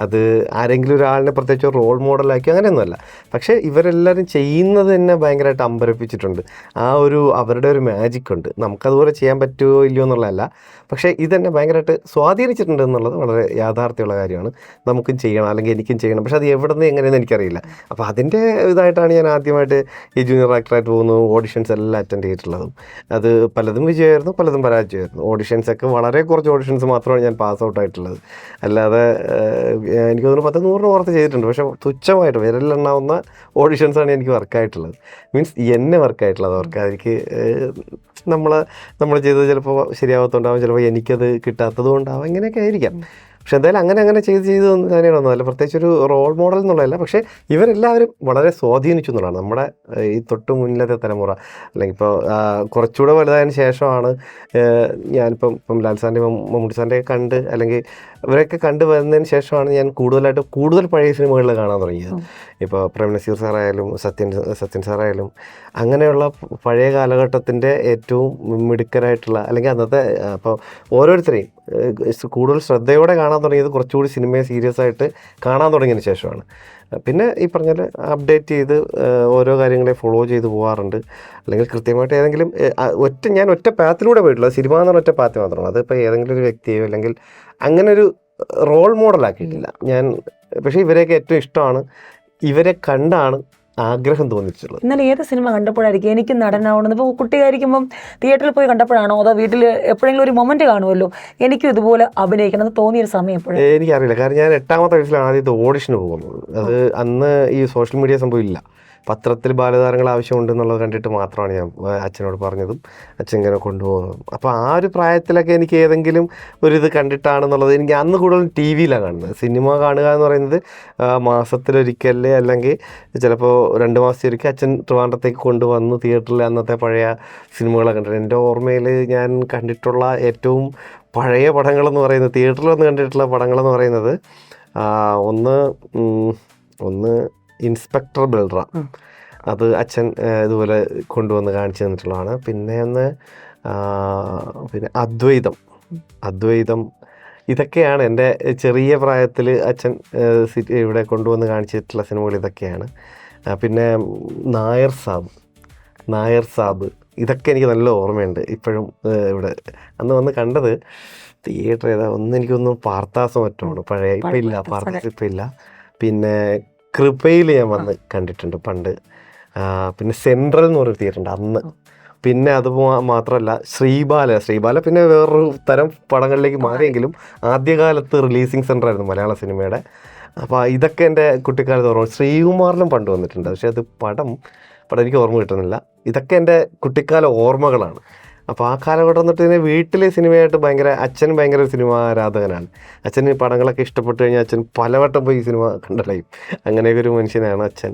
അത് ആരെങ്കിലും ഒരാളിനെ പ്രത്യേകിച്ച് റോൾ മോഡലാക്കി അങ്ങനെയൊന്നുമല്ല. പക്ഷേ ഇവരെല്ലാവരും ചെയ്യുന്നത് തന്നെ ഭയങ്കരമായിട്ട് അമ്പരപ്പിച്ചിട്ടുണ്ട്. ആ ഒരു അവരുടെ ഒരു മാജിക് ഉണ്ട്. നമുക്കതുപോലെ ചെയ്യാൻ പറ്റുമോ ഇല്ലയോ എന്നുള്ളതല്ല, പക്ഷേ ഇതെന്നെ ഭയങ്കരമായിട്ട് സ്വാധീനിച്ചിട്ടുണ്ട് എന്നുള്ളത് വളരെ യാഥാർത്ഥ്യമുള്ള കാര്യമാണ്. നമുക്കും ചെയ്യണം, അല്ലെങ്കിൽ എനിക്കും ചെയ്യണം. പക്ഷേ അത് എവിടെ നിന്ന് എങ്ങനെയെന്ന് എനിക്കറിയില്ല. അപ്പോൾ അതിൻ്റെ ഇതായിട്ടാണ് ഞാൻ ആദ്യമായിട്ട് ഈ ജൂനിയർ ആക്ടറായിട്ട് പോകുന്നു. ഓഡിഷൻസ് എല്ലാം അറ്റൻഡ് ചെയ്തിട്ടുള്ളതും അത് പലതും വിജയമായിരുന്നു, പലതും പരാജയമായിരുന്നു. ഓഡിഷൻസൊക്കെ വളരെ കുറച്ച് ഓഡിഷൻസ് മാത്രമാണ് ഞാൻ പാസ് ഔട്ട് ആയിട്ടുള്ളത്. അല്ലാതെ എനിക്ക് തോന്നുന്നു 10-100 പുറത്ത് ചെയ്തിട്ടുണ്ട്. പക്ഷേ തുച്ഛമായിട്ട് വിരലിലെണ്ണാവുന്ന ഓഡിഷൻസാണ് എനിക്ക് വർക്കായിട്ടുള്ളത്. മീൻസ് എന്നെ വർക്കായിട്ടുള്ളത്. അവർക്ക് എനിക്ക് നമ്മൾ ചെയ്തത് ചിലപ്പോൾ ശരിയാവത്തുണ്ടാവും, ചിലപ്പോൾ എനിക്കത് കിട്ടാത്തത് കൊണ്ടാവാം, ഇങ്ങനെയൊക്കെ ആയിരിക്കാം. പക്ഷെ എന്തായാലും അങ്ങനെ ചെയ്ത് തന്നെയാണോ അല്ല, പ്രത്യേകിച്ച് ഒരു റോൾ മോഡൽ എന്നുള്ളതല്ല. പക്ഷേ ഇവരെല്ലാവരും വളരെ സ്വാധീനിച്ചു എന്നുള്ളതാണ് നമ്മുടെ ഈ തൊട്ട് മുന്നിലത്തെ തലമുറ. അല്ലെങ്കിൽ ഇപ്പോൾ കുറച്ചുകൂടെ വലുതായതിന് ശേഷമാണ് ഞാനിപ്പം ലാൽ സാറിൻ്റെയും മമ്മൂട്ടി സാറിൻ്റെയൊക്കെ കണ്ട്, അല്ലെങ്കിൽ ഇവരൊക്കെ കണ്ടു വരുന്നതിന് ശേഷമാണ് ഞാൻ കൂടുതൽ പഴയ സിനിമകളിൽ കാണാൻ തുടങ്ങിയത്. ഇപ്പോൾ പ്രേം നസീർ സാറായാലും സത്യൻ സാറായാലും അങ്ങനെയുള്ള പഴയ കാലഘട്ടത്തിൻ്റെ ഏറ്റവും മിടുക്കരായിട്ടുള്ള, അല്ലെങ്കിൽ അന്നത്തെ അപ്പോൾ ഓരോരുത്തരെയും കൂടുതൽ ശ്രദ്ധയോടെ കാണാൻ തുടങ്ങിയത് കുറച്ചുകൂടി സിനിമയെ സീരിയസ് ആയിട്ട് കാണാൻ തുടങ്ങിയതിന് ശേഷമാണ്. പിന്നെ ഈ പറഞ്ഞാൽ അപ്ഡേറ്റ് ചെയ്ത് ഓരോ കാര്യങ്ങളെ ഫോളോ ചെയ്ത് പോകാറുണ്ട്. അല്ലെങ്കിൽ കൃത്യമായിട്ട് ഏതെങ്കിലും ഞാൻ ഒറ്റ പാത്തിലൂടെ പോയിട്ടുള്ള സിനിമ എന്ന് പറഞ്ഞ ഒറ്റ പാത്ത് മാത്രമാണ്. അതിപ്പോൾ ഏതെങ്കിലും ഒരു വ്യക്തിയോ അല്ലെങ്കിൽ അങ്ങനെ ഒരു റോൾ മോഡലാക്കിയിട്ടില്ല ഞാൻ. പക്ഷേ ഇവരെയൊക്കെ ഏറ്റവും ഇഷ്ടമാണ്, ഇവരെ കണ്ടാണ് ആഗ്രഹം തോന്നിച്ചിട്ടുള്ളത്. ഇന്നലെ ഏത് സിനിമ കണ്ടപ്പോഴായിരിക്കും എനിക്ക് നടനാവണമെന്ന്? ഇപ്പോൾ കുട്ടിയായിരിക്കുമ്പം തിയേറ്ററിൽ പോയി കണ്ടപ്പോഴാണോ, അതോ വീട്ടിൽ എപ്പോഴെങ്കിലും ഒരു മൊമെന്റ് കാണുമല്ലോ എനിക്കും ഇതുപോലെ അഭിനയിക്കണം എന്ന് തോന്നിയൊരു സമയം എപ്പോഴും? എനിക്കറിയില്ല. കാരണം ഞാൻ 8ാമത്തെ വയസ്സിലാണ് ആദ്യത്തെ ഓഡിഷന് പോകുന്നത്. അത് അന്ന് ഈ സോഷ്യൽ മീഡിയ സംഭവം ഇല്ല. പത്രത്തിൽ ബാലതാരങ്ങൾ ആവശ്യമുണ്ടെന്നുള്ളത് കണ്ടിട്ട് മാത്രമാണ് ഞാൻ അച്ഛനോട് പറഞ്ഞതും അച്ഛൻ ഇങ്ങനെ കൊണ്ടുപോകുന്നതും. അപ്പോൾ ആ ഒരു പ്രായത്തിലൊക്കെ എനിക്ക് ഏതെങ്കിലും ഒരിത് കണ്ടിട്ടാണെന്നുള്ളത്. എനിക്ക് അന്ന് കൂടുതലും ടി വിയിലാണ് കാണുന്നത്. സിനിമ കാണുക എന്ന് പറയുന്നത് മാസത്തിലൊരിക്കൽ അല്ലെങ്കിൽ ചിലപ്പോൾ 2 മാസത്തിലൊരിക്കൽ അച്ഛൻ ട്രിവാൻഡ്രത്തേക്ക് കൊണ്ടുവന്ന് തിയേറ്ററിൽ അന്നത്തെ പഴയ സിനിമകളൊക്കെ കണ്ടിട്ടുണ്ട്. എൻ്റെ ഓർമ്മയിൽ ഞാൻ കണ്ടിട്ടുള്ള ഏറ്റവും പഴയ പടങ്ങളെന്ന് പറയുന്നത്, തിയേറ്ററിൽ വന്ന് കണ്ടിട്ടുള്ള പടങ്ങളെന്ന് പറയുന്നത് ഒന്ന് ഇൻസ്പെക്ടർ ബൽറാം. അത് അച്ഛൻ ഇതുപോലെ കൊണ്ടുവന്ന് കാണിച്ചു തന്നിട്ടുള്ളതാണ്. പിന്നെ അദ്വൈതം ഇതൊക്കെയാണ് എൻ്റെ ചെറിയ പ്രായത്തിൽ അച്ഛൻ ഇവിടെ കൊണ്ടുവന്ന് കാണിച്ചിട്ടുള്ള സിനിമകൾ ഇതൊക്കെയാണ്. പിന്നെ നായർ സാബ് ഇതൊക്കെ എനിക്ക് നല്ല ഓർമ്മയുണ്ട് ഇപ്പോഴും. ഇവിടെ അന്ന് വന്ന് കണ്ടത് തിയേറ്റർ എനിക്കൊന്നും പാർത്താസം മറ്റുമാണ് പഴയ, ഇപ്പം ഇല്ല, പാർത്താസം ഇപ്പം ഇല്ല. പിന്നെ കൃപയിൽ ഞാൻ വന്ന് കണ്ടിട്ടുണ്ട് പണ്ട്. പിന്നെ സെൻട്രൽ എന്ന് പറഞ്ഞൊരു തിയേറ്റർ ഉണ്ട് അന്ന്. പിന്നെ അത് മാത്രമല്ല ശ്രീബാല പിന്നെ വേറൊരു തരം പടങ്ങളിലേക്ക് മാറിയെങ്കിലും ആദ്യകാലത്ത് റിലീസിങ് സെൻ്റർ ആയിരുന്നു മലയാള സിനിമയുടെ. അപ്പോൾ ഇതൊക്കെ എൻ്റെ കുട്ടിക്കാലത്ത് ഓർമ്മ. ശ്രീകുമാറിലും പണ്ട് വന്നിട്ടുണ്ട്, പക്ഷേ അത് പടം എനിക്ക് ഓർമ്മ കിട്ടുന്നില്ല. ഇതൊക്കെ എൻ്റെ കുട്ടിക്കാല ഓർമ്മകളാണ്. അപ്പോൾ ആ കാലഘട്ടം തൊട്ട് തന്നെ വീട്ടിലെ സിനിമയായിട്ട് അച്ഛൻ ഭയങ്കര സിനിമ ആരാധകനാണ്. അച്ഛന് പടങ്ങളൊക്കെ ഇഷ്ടപ്പെട്ട് കഴിഞ്ഞാൽ അച്ഛൻ പലവട്ടം പോയി സിനിമ കണ്ടളയും. അങ്ങനെയൊക്കെ ഒരു മനുഷ്യനാണ് അച്ഛൻ.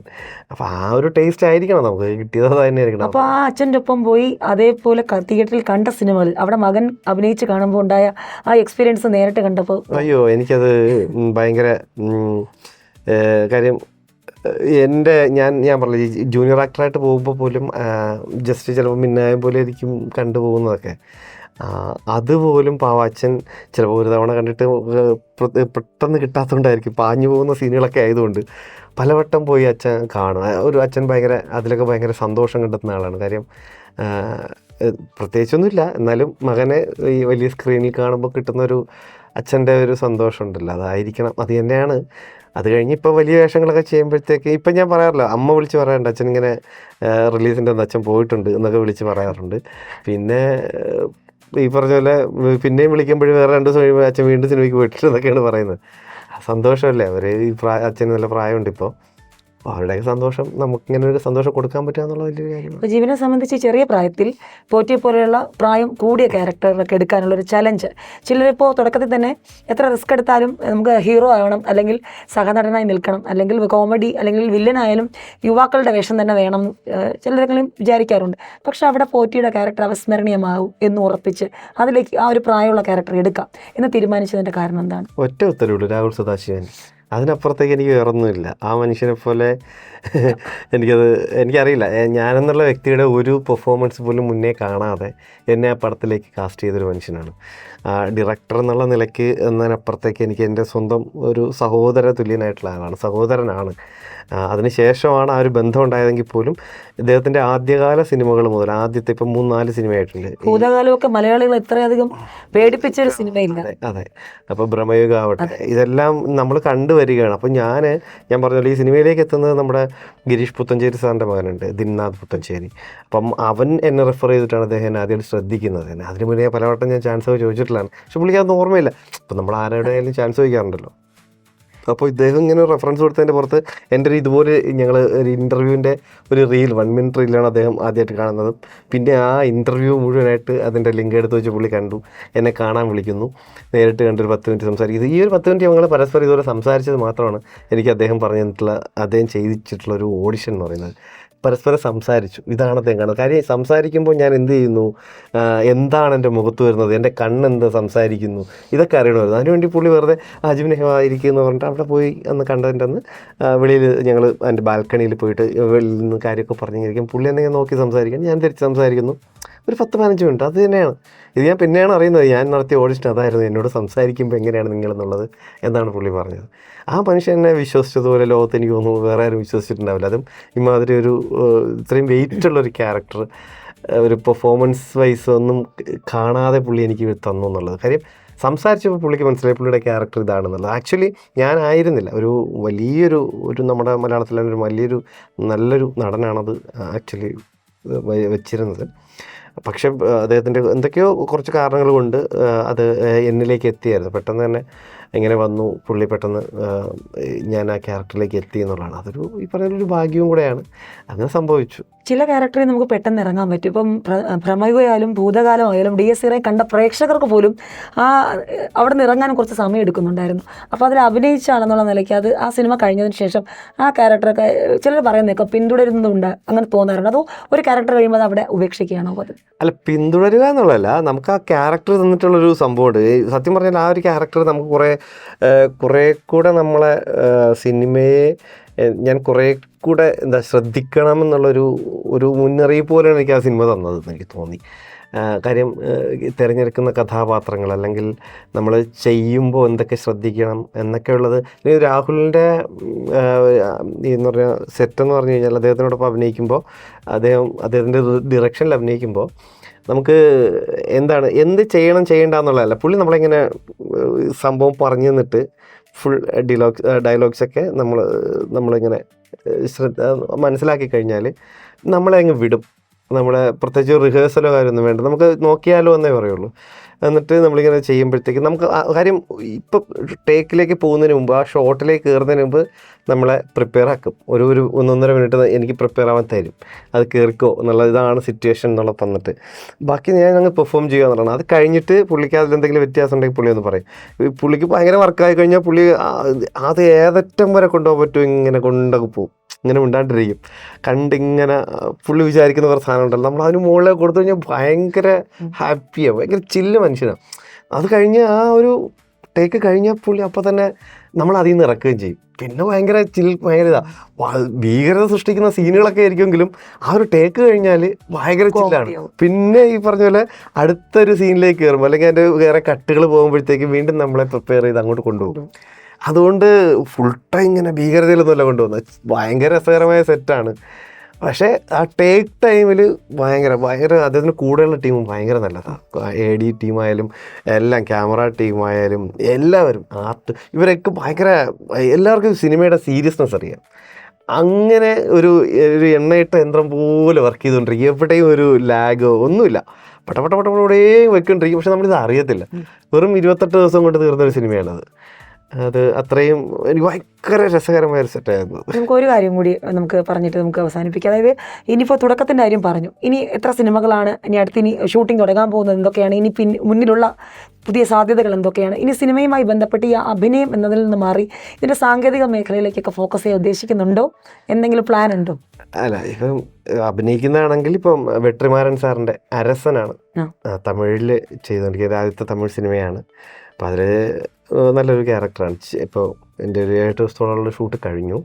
അപ്പോൾ ആ ഒരു ടേസ്റ്റ് ആയിരിക്കണം നമുക്ക് കിട്ടിയത്, തന്നെ ആയിരിക്കണം. അപ്പോൾ ആ അച്ഛൻ്റെ ഒപ്പം പോയി അതേപോലെ തിയേറ്ററിൽ കണ്ട സിനിമകൾ അവിടെ മകൻ അഭിനയിച്ച് കാണുമ്പോൾ ഉണ്ടായ ആ എക്സ്പീരിയൻസ് നേരിട്ട് കണ്ടപ്പോൾ അയ്യോ എനിക്കത് ഭയങ്കര കാര്യം. ഞാൻ പറഞ്ഞില്ല, ഈ ജൂനിയർ ആക്ടറായിട്ട് പോകുമ്പോൾ പോലും ജസ്റ്റ് ചിലപ്പോൾ മിന്നായം പോലെ ആയിരിക്കും കണ്ടുപോകുന്നതൊക്കെ. അതുപോലും അച്ഛൻ ചിലപ്പോൾ ഒരു തവണ കണ്ടിട്ട് പെട്ടെന്ന് കിട്ടാത്തതുകൊണ്ടായിരിക്കും, പാഞ്ഞു പോകുന്ന സീനുകളൊക്കെ ആയതുകൊണ്ട് പലവട്ടം പോയി അച്ഛൻ കാണും. അച്ഛൻ അതിലൊക്കെ ഭയങ്കര സന്തോഷം കണ്ടെത്തുന്ന ആളാണ്. കാര്യം പ്രത്യേകിച്ചൊന്നുമില്ല, എന്നാലും മകനെ ഈ വലിയ സ്ക്രീനിൽ കാണുമ്പോൾ കിട്ടുന്നൊരു അച്ഛൻ്റെ ഒരു സന്തോഷമുണ്ടല്ലോ, അതായിരിക്കണം. അത് തന്നെയാണ്. അത് കഴിഞ്ഞ് ഇപ്പോൾ വലിയ വേഷങ്ങളൊക്കെ ചെയ്യുമ്പോഴത്തേക്ക് ഇപ്പം ഞാൻ പറയാറില്ല, അമ്മ വിളിച്ച് പറയാറുണ്ട് അച്ഛൻ ഇങ്ങനെ റിലീസിൻ്റെ ഒന്ന് അച്ഛൻ പോയിട്ടുണ്ട് എന്നൊക്കെ വിളിച്ച് പറയാറുണ്ട്. പിന്നെ ഈ പറഞ്ഞ പോലെ പിന്നെയും വിളിക്കുമ്പോഴും വേറെ 2 ദിവസം കഴിയുമ്പോൾ അച്ഛൻ വീണ്ടും സിനിമയ്ക്ക് പോയിട്ടുണ്ട് എന്നൊക്കെയാണ് പറയുന്നത്. സന്തോഷമല്ലേ അവർ. അച്ഛന് നല്ല പ്രായമുണ്ട് ഇപ്പോൾ. അപ്പോൾ അവരുടെയൊക്കെ സന്തോഷം നമുക്കിങ്ങനെ ഒരു സന്തോഷം കൊടുക്കാൻ പറ്റുക എന്നുള്ള വലിയൊരു കാര്യമാണ്. ഇപ്പോൾ ജീവനെ സംബന്ധിച്ച് ചെറിയ പ്രായത്തിൽ പോറ്റിയെ പോലെയുള്ള പ്രായം കൂടിയ ക്യാരക്ടറൊക്കെ എടുക്കാനുള്ളൊരു ചലഞ്ച്, ചിലരിപ്പോൾ തുടക്കത്തിൽ തന്നെ എത്ര റിസ്ക് എടുത്താലും നമുക്ക് ഹീറോ ആവണം, അല്ലെങ്കിൽ സഹനടനായി നിൽക്കണം, അല്ലെങ്കിൽ കോമഡി അല്ലെങ്കിൽ വില്ലനായാലും യുവാക്കളുടെ വേഷം തന്നെ വേണം ചിലരെങ്കിലും വിചാരിക്കാറുണ്ട്. പക്ഷെ അവിടെ പോറ്റിയുടെ ക്യാരക്ടർ അവസ്മരണീയമാവും എന്ന് ഉറപ്പിച്ച് അതിലേക്ക് ആ ഒരു പ്രായമുള്ള ക്യാരക്ടർ എടുക്കാം എന്ന് തീരുമാനിച്ചതിൻ്റെ കാരണം എന്താണ്? ഒറ്റ ഉത്തരവുള്ളൂ, രാഹുൽ സദാശിവൻ. അതിനപ്പുറത്തേക്ക് എനിക്ക് വേറൊന്നുമില്ല. ആ മനുഷ്യനെ പോലെ എനിക്കറിയില്ല, ഞാനെന്നുള്ള വ്യക്തിയുടെ ഒരു പെർഫോമൻസ് പോലും മുന്നേ കാണാതെ എന്നെ ആ പടത്തിലേക്ക് കാസ്റ്റ് ചെയ്തൊരു മനുഷ്യനാണ്. ഡയറക്ടർ എന്നുള്ള നിലയ്ക്ക് എന്നതിനപ്പുറത്തേക്ക് എനിക്ക് എൻ്റെ സ്വന്തം ഒരു സഹോദര തുല്യനായിട്ടുള്ള ആളാണ്, സഹോദരനാണ്. അതിനുശേഷമാണ് ആ ഒരു ബന്ധം ഉണ്ടായതെങ്കിൽ പോലും ഇദ്ദേഹത്തിൻ്റെ ആദ്യകാല സിനിമകൾ മുതൽ ആദ്യത്തെ ഇപ്പം 3-4 സിനിമയായിട്ടുണ്ട്. ഭൂതകാലമൊക്കെ മലയാളികൾ ഇത്രയധികം പേടിപ്പിച്ചൊരു സിനിമയില്ല. അതെ. അപ്പോൾ ഭ്രമയുഗം ആവട്ടെ, ഇതെല്ലാം നമ്മൾ കണ്ടുവരികയാണ്. അപ്പം ഞാൻ പറഞ്ഞല്ലോ, ഈ സിനിമയിലേക്ക് എത്തുന്നത് നമ്മുടെ ഗിരീഷ് പുത്തഞ്ചേരി സാറിൻ്റെ മകനുണ്ട്, ദിൻനാഥ് പുത്തഞ്ചേരി. അപ്പം അവൻ എന്നെ റെഫർ ചെയ്തിട്ടാണ് അദ്ദേഹം എന്നെ ആദ്യമായിട്ട് ശ്രദ്ധിക്കുന്നത്. തന്നെ അതിന് മുന്നേ പലവട്ടം ഞാൻ ചാൻസ് ചോദിച്ചിട്ടുള്ളതാണ്, പക്ഷെ പുള്ളിക്ക് അതൊന്നും ഓർമ്മയില്ല. ഇപ്പം നമ്മൾ ആരുടെ ആയാലും ചാൻസ് ചോദിക്കാറുണ്ടല്ലോ. അപ്പോൾ ഇദ്ദേഹം ഇങ്ങനെ റെഫറൻസ് കൊടുത്തതിൻ്റെ പുറത്ത് എൻ്റെ ഒരു ഇതുപോലെ ഞങ്ങൾ ഒരു ഇൻ്റർവ്യൂവിൻ്റെ ഒരു റീൽ 1 മിനിറ്റ് റീലാണ് അദ്ദേഹം ആദ്യമായിട്ട് കാണുന്നത്. പിന്നെ ആ ഇൻ്റർവ്യൂ മുഴുവനായിട്ട് അതിൻ്റെ ലിങ്ക് എടുത്ത് വെച്ച് പുള്ളി കണ്ടു, എന്നെ കാണാൻ വിളിക്കുന്നു, നേരിട്ട് കണ്ടൊരു 10 മിനിറ്റ് സംസാരിക്കുന്നത്. ഈ ഒരു 10 മിനിറ്റ് ഞങ്ങൾ പരസ്പരം ഇതുപോലെ സംസാരിച്ചത് മാത്രമാണ് എനിക്ക് അദ്ദേഹം പറഞ്ഞു തന്നിട്ടുള്ള, അദ്ദേഹം ചെയ്തിട്ടുള്ള ഒരു ഓഡിഷൻ എന്ന് പറയുന്നത്. പരസ്പരം സംസാരിച്ചു, ഇതാണ് അദ്ദേഹം കാണുന്നത്. കാര്യം സംസാരിക്കുമ്പോൾ ഞാൻ എന്ത് ചെയ്യുന്നു, എന്താണ് എൻ്റെ മുഖത്ത് വരുന്നത്, എൻ്റെ കണ്ണെന്ത് സംസാരിക്കുന്നു, ഇതൊക്കെ അറിയണമായിരുന്നു. അതിനുവേണ്ടി പുള്ളി വെറുതെ അജിബിനെ ഇരിക്കുമെന്ന് പറഞ്ഞിട്ട് അവിടെ പോയി അന്ന് കണ്ടതിൻ്റെ അന്ന് വെളിയിൽ ഞങ്ങൾ എൻ്റെ ബാൽക്കണിയിൽ പോയിട്ട് വെളിയിൽ നിന്ന് കാര്യമൊക്കെ പറഞ്ഞിരിക്കും. പുള്ളി എന്നെ നോക്കി സംസാരിക്കാൻ, ഞാൻ തിരിച്ച് സംസാരിക്കുന്നു. ഒരു 10-15 മിനിറ്റ് അത് തന്നെയാണ്. ഇത് ഞാൻ പിന്നെയാണ് അറിയുന്നത്, ഞാൻ നടത്തിയ ഓഡിഷൻ അതായിരുന്നു. എന്നോട് സംസാരിക്കുമ്പോൾ എങ്ങനെയാണ് നിങ്ങളെന്നുള്ളത് എന്നാണ് പുള്ളി പറഞ്ഞത്. ആ മനുഷ്യൻ എന്നെ വിശ്വസിച്ചതുപോലെ ലോകത്ത് എനിക്ക് തോന്നുന്നു വേറെ ആരും വിശ്വസിച്ചിട്ടുണ്ടാവില്ല. അതും ഇമാതിരി ഒരു ഇത്രയും വെയിറ്റുള്ളൊരു ക്യാരക്ടർ ഒരു പെർഫോമൻസ് വൈസ് ഒന്നും കാണാതെ പുള്ളി എനിക്ക് തന്നു എന്നുള്ളത്. കാര്യം സംസാരിച്ചപ്പോൾ പുള്ളിക്ക് മനസ്സിലായി പുള്ളിയുടെ ക്യാരക്ടർ ഇതാണെന്നുള്ളത്. ആക്ച്വലി ഞാനായിരുന്നില്ല, ഒരു നമ്മുടെ മലയാളത്തിലെ ഒരു നല്ലൊരു നടനാണത് ആക്ച്വലി വെച്ചിരുന്നത്. പക്ഷെ അദ്ദേഹത്തിൻ്റെ എന്തൊക്കെയോ കുറച്ച് കാരണങ്ങൾ കൊണ്ട് അത് എന്നിലേക്ക് എത്തിയായിരുന്നു. പെട്ടെന്ന് തന്നെ എങ്ങനെ വന്നു പുള്ളി പെട്ടെന്ന് ഞാൻ ആ ക്യാരക്ടറിലേക്ക് എത്തി എന്നുള്ളതാണ്. അതൊരു ഈ പറയുന്നൊരു ഭാഗ്യവും കൂടെയാണ്, അങ്ങനെ സംഭവിച്ചു. ചില ക്യാരക്ടറിൽ നമുക്ക് പെട്ടെന്ന് ഇറങ്ങാൻ പറ്റും. ഇപ്പം ഭ്രമയുഗമായാലും ഭൂതകാലമായാലും DS കണ്ട പ്രേക്ഷകർക്ക് പോലും അവിടെ നിന്ന് ഇറങ്ങാനും കുറച്ച് സമയം എടുക്കുന്നുണ്ടായിരുന്നു. അപ്പോൾ അതിൽ അഭിനയിച്ചാണെന്നുള്ള നിലയ്ക്ക് അത് ആ സിനിമ കഴിഞ്ഞതിന് ശേഷം ആ ക്യാരക്ടറൊക്കെ ചിലർ പറയുന്നേക്കാം പിന്തുടരുന്നുണ്ട്, അങ്ങനെ തോന്നാറുണ്ട്. അതോ ഒരു ക്യാരക്ടർ കഴിയുമ്പോൾ അത് അവിടെ ഉപേക്ഷിക്കുകയാണോ? അല്ല, പിന്തുടരുക എന്നുള്ളതല്ല, നമുക്ക് ആ ക്യാരക്ടർ തന്നിട്ടുള്ളൊരു സംഭവമുണ്ട്. സത്യം പറഞ്ഞാൽ ആ ഒരു ക്യാരക്ടർ നമുക്ക് കുറേ കൂടെ നമ്മളെ സിനിമയെ ഞാൻ കുറേ കൂടെ ശ്രദ്ധിക്കണം എന്നുള്ളൊരു മുന്നറിയിപ്പ് പോലെയാണ് എനിക്ക് ആ സിനിമ തന്നതെന്ന് എനിക്ക് തോന്നി. കാര്യം തിരഞ്ഞെടുക്കുന്ന കഥാപാത്രങ്ങൾ അല്ലെങ്കിൽ നമ്മൾ ചെയ്യുമ്പോൾ എന്തൊക്കെ ശ്രദ്ധിക്കണം എന്നൊക്കെയുള്ളത്. രാഹുലിൻ്റെ എന്ന് പറഞ്ഞാൽ സെറ്റെന്ന് പറഞ്ഞു കഴിഞ്ഞാൽ അദ്ദേഹത്തിനോടൊപ്പം അഭിനയിക്കുമ്പോൾ അദ്ദേഹത്തിൻ്റെ ഡിറക്ഷനിൽ അഭിനയിക്കുമ്പോൾ നമുക്ക് എന്ത് ചെയ്യേണ്ട എന്നുള്ളതല്ല, പുള്ളി നമ്മളിങ്ങനെ സംഭവം പറഞ്ഞു തന്നിട്ട് ഫുൾ ഡയലോഗ്സൊക്കെ നമ്മളിങ്ങനെ മനസ്സിലാക്കി കഴിഞ്ഞാൽ നമ്മളെ അങ്ങ് വിടും. പ്രത്യേകിച്ച് റിഹേഴ്സലോ കാര്യമൊന്നും വേണ്ട, നമുക്ക് നോക്കിയാലോ എന്നേ പറയുള്ളൂ. എന്നിട്ട് നമ്മളിങ്ങനെ ചെയ്യുമ്പോഴത്തേക്ക് നമുക്ക് കാര്യം ഇപ്പം ടേക്കിലേക്ക് പോകുന്നതിന് മുമ്പ്, ആ ഷോട്ടിലേക്ക് കയറുന്നതിന് മുമ്പ് നമ്മളെ പ്രിപ്പയർ ആക്കും. ഒരു 1-1.5 മിനിറ്റ് എനിക്ക് പ്രിപ്പയർ ആവാൻ തരും, അത് കയറിക്കോ എന്നുള്ള ഇതാണ് സിറ്റുവേഷൻ എന്നുള്ളത് തന്നിട്ട് ബാക്കി ഞാൻ അങ്ങ് പെർഫോം ചെയ്യുക എന്നുള്ളതാണ്. അത് കഴിഞ്ഞിട്ട് പുള്ളിക്ക് അതിലെന്തെങ്കിലും വ്യത്യാസം ഉണ്ടെങ്കിൽ പുള്ളി ഒന്ന് പറയും. പുള്ളിക്ക് ഭയങ്കര വർക്കായി കഴിഞ്ഞാൽ പുള്ളി അത് ഏതറ്റം വരെ കൊണ്ടുപോകാൻ പറ്റും, ഇങ്ങനെ കൊണ്ടൊക്കെ പോകും, ഇങ്ങനെ മിണ്ടാണ്ടിരിക്കും. കണ്ടിങ്ങനെ പുള്ളി വിചാരിക്കുന്ന കുറച്ച് സാധനം ഉണ്ടല്ലോ, നമ്മൾ അതിന് മുകളിൽ കൊടുത്തു കഴിഞ്ഞാൽ ഭയങ്കര ഹാപ്പിയാണ്, ഭയങ്കര ചില്ല് മനുഷ്യനാണ്. അത് കഴിഞ്ഞ് ആ ഒരു ടേക്ക് കഴിഞ്ഞാൽ പുള്ളി അപ്പോൾ തന്നെ നമ്മൾ അതിൽ നിന്ന് ഇറക്കുകയും ചെയ്യും. പിന്നെ ഭയങ്കര ഭീകരത സൃഷ്ടിക്കുന്ന സീനുകളൊക്കെ ആയിരിക്കുമെങ്കിലും ആ ഒരു ടേക്ക് കഴിഞ്ഞാൽ ഭയങ്കര ചില്ലാണ്. പിന്നെ ഈ പറഞ്ഞ പോലെ അടുത്തൊരു സീനിലേക്ക് കയറുമ്പോൾ അല്ലെങ്കിൽ അതിൻ്റെ വേറെ കട്ടുകൾ പോകുമ്പോഴത്തേക്കും വീണ്ടും നമ്മളെ പ്രിപ്പയർ ചെയ്ത് അങ്ങോട്ട് കൊണ്ടുപോകും. അതുകൊണ്ട് ഫുൾ ടൈം ഇങ്ങനെ ഭീകരതയിലൊന്നുമല്ല കൊണ്ടുപോകുന്നത്. ഭയങ്കര രസകരമായ സെറ്റാണ്. പക്ഷേ ആ ടേക്ക് ടൈമിൽ ഭയങ്കര അദ്ദേഹത്തിന് കൂടെയുള്ള ടീമും ഭയങ്കര നല്ലതാണ്. AD ടീമായാലും എല്ലാം, ക്യാമറ ടീമായാലും എല്ലാവരും, ആർട്ട്, ഇവരൊക്കെ എല്ലാവർക്കും സിനിമയുടെ സീരിയസ്നെസ് അറിയാം. അങ്ങനെ ഒരു എണ്ണയിട്ട യന്ത്രം പോലെ വർക്ക് ചെയ്തുകൊണ്ടിരിക്കും. എവിടെയും ഒരു ലാഗോ ഒന്നുമില്ല, പട്ടേ വെക്കൊണ്ടിരിക്കും. പക്ഷെ നമ്മളിത് അറിയത്തില്ല. വെറും 28 ദിവസം കൊണ്ട് തീർന്നൊരു സിനിമയാണത്. അത് അത്രയും എനിക്ക് ഭയങ്കര രസകരമായ ഒരു സെറ്റായിരുന്നു. നമുക്ക് ഒരു കാര്യം കൂടി നമുക്ക് പറഞ്ഞിട്ട് നമുക്ക് അവസാനിപ്പിക്കാം. അതായത് ഇനിയിപ്പോൾ തുടക്കത്തിൻ്റെ കാര്യം പറഞ്ഞു, ഇനി എത്ര സിനിമകളാണ് ഇനി അടുത്തിനി ഷൂട്ടിംഗ് തുടങ്ങാൻ പോകുന്നത്, എന്തൊക്കെയാണ് ഇനി മുന്നിലുള്ള പുതിയ സാധ്യതകൾ എന്തൊക്കെയാണ്, ഇനി സിനിമയുമായി ബന്ധപ്പെട്ട് ഈ അഭിനയം എന്നതിൽ നിന്ന് മാറി ഇതിൻ്റെ സാങ്കേതിക മേഖലയിലേക്കൊക്കെ ഫോക്കസ് ചെയ്യാൻ ഉദ്ദേശിക്കുന്നുണ്ടോ, എന്തെങ്കിലും പ്ലാൻ ഉണ്ടോ? അല്ല, ഇപ്പം അഭിനയിക്കുന്നതാണെങ്കിൽ ഇപ്പം വെട്രിമാരൻ സാറിൻ്റെ അരസനാണ് തമിഴിൽ ചെയ്തുകൊണ്ടിരിക്കുന്നത്. ആദ്യത്തെ തമിഴ് സിനിമയാണ്. അപ്പം അതിൽ നല്ലൊരു ക്യാരക്ടറാണ്. ഇപ്പോൾ എൻ്റെ ഒരു 7 ദിവസത്തോളമുള്ള ഷൂട്ട് കഴിഞ്ഞു.